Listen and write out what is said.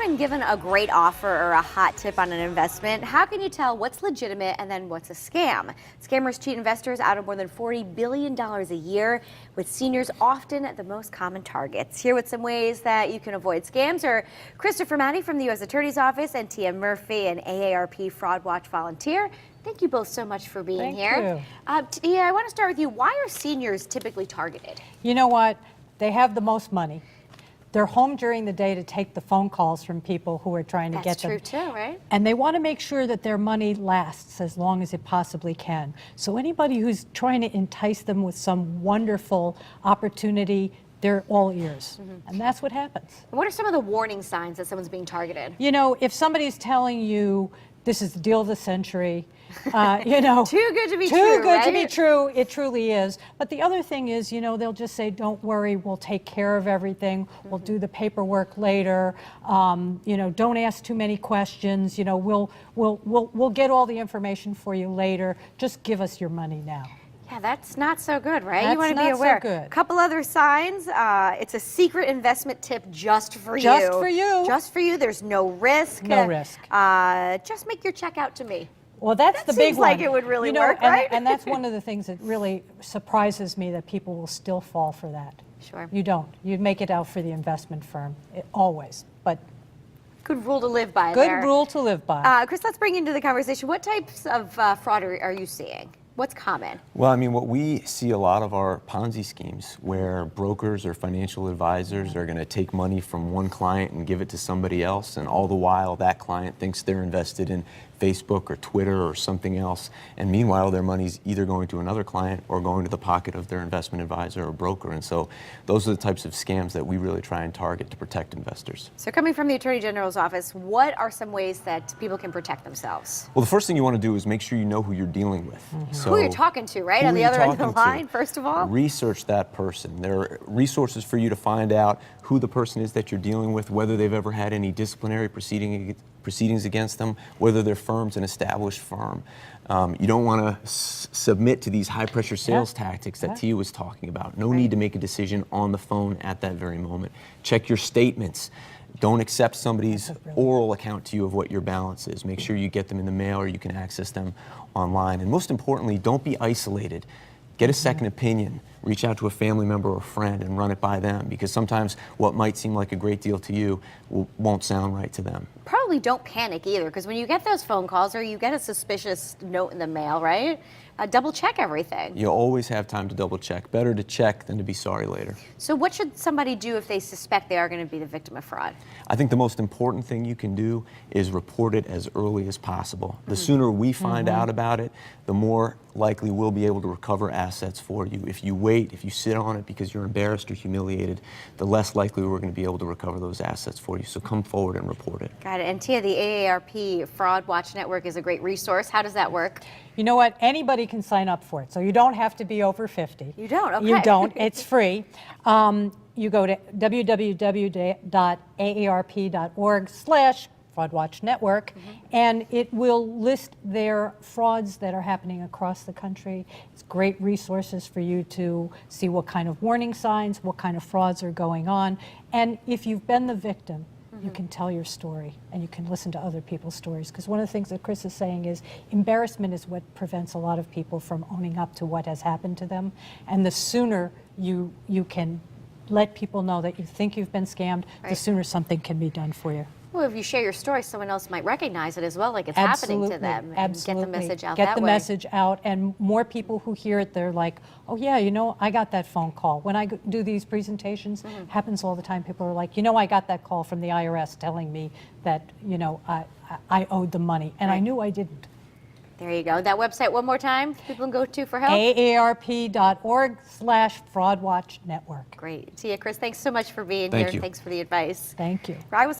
been given a great offer or a hot tip on an investment, how can you tell what's legitimate and then what's a scam? Scammers cheat investors out of more than $40 billion a year, with seniors often the most common targets. Here with some ways that you can avoid scams are Christopher Matty from the U.S. Attorney's Office and Tia Murphy, an AARP Fraud Watch volunteer. Thank you both so much for being here. Tia, I want to start with you. Why are seniors typically targeted? You know what? They have the most money. They're home during the day to take the phone calls from people who are trying to get them. That's true too, right? And they want to make sure that their money lasts as long as it possibly can. So anybody who's trying to entice them with some wonderful opportunity, they're all ears. And that's what happens. What are some of the warning signs that someone's being targeted? You know, if somebody's telling you this is the deal of the century, you know. Too good to be true, Too good to be right? true, it truly is. But the other thing is, you know, they'll just say, don't worry, we'll take care of everything. We'll do the paperwork later. You know, don't ask too many questions. You know, we'll get all the information for you later. Just give us your money now. Yeah, that's not so good, right? That's you want to be not so aware. good. A couple other signs. It's a secret investment tip just for you. Just for you. Just for you. There's no risk. No risk. Just make your check out to me. Well, that's the big one. Seems like it would really work, and, right? and that's one of the things that really surprises me, that people will still fall for that. Sure. You don't. You make it out for the investment firm, always. But good rule to live by good there. rule to live by. Chris, let's bring into the conversation. What types of fraud are you seeing? What's common? Well, I mean, what we see a lot of are Ponzi schemes, where brokers or financial advisors are going to take money from one client and give it to somebody else, and all the while that client thinks they're invested in Facebook or Twitter or something else, and meanwhile their money's either going to another client or going to the pocket of their investment advisor or broker. And so those are the types of scams that we really try and target to protect investors. So coming from the Attorney General's office, what are some ways that people can protect themselves? Well, the first thing you want to do is make sure you know who you're dealing with. So who you're talking to, right? On the other end of the line, first of all? Research that person. There are resources for you to find out who the person is that you're dealing with, whether they've ever had any disciplinary proceedings against them, whether their firm's an established firm. You don't want to submit to these high-pressure sales tactics that Tia was talking about. No need to make a decision on the phone at that very moment. Check your statements. Don't accept somebody's oral account to you of what your balance is. Make sure you get them in the mail or you can access them online. And most importantly, don't be isolated. Get a second opinion. Reach out to a family member or friend and run it by them, because sometimes what might seem like a great deal to you won't sound right to them. Probably don't panic either, because when you get those phone calls or you get a suspicious note in the mail, right? Double check everything. You always have time to double check. Better to check than to be sorry later. So what should somebody do if they suspect they are going to be the victim of fraud? I think the most important thing you can do is report it as early as possible. The sooner we find out about it, the more likely we'll be able to recover assets for you. If you wait, if you sit on it because you're embarrassed or humiliated, the less likely we're going to be able to recover those assets for you. So come forward and report it. Got it. And Tia, the AARP Fraud Watch Network is a great resource. How does that work? You know what? Anybody can sign up for it, so you don't have to be over 50. You don't? Okay. You don't. It's free. You go to www.aarp.org/FraudWatchNetwork, and it will list their frauds that are happening across the country. It's great resources for you to see what kind of warning signs, what kind of frauds are going on, and if you've been the victim, you can tell your story and you can listen to other people's stories. Because one of the things that Chris is saying is embarrassment is what prevents a lot of people from owning up to what has happened to them. And the sooner you can let people know that you think you've been scammed, the sooner something can be done for you. Well, if you share your story, someone else might recognize it as well, like it's happening to them. And Absolutely. Get the message out Get that the way. message out, and more people who hear it, they're like, oh yeah, you know, I got that phone call. When I do these presentations, happens all the time. People are like, you know, I got that call from the IRS telling me that, you know, I owed the money, and I knew I didn't. There you go. That website one more time, people can go to for help? AARP.org/FraudWatchNetwork. Great. Tia, Chris, thanks so much for being Thank here. you. Thanks for the advice. Thank you. I was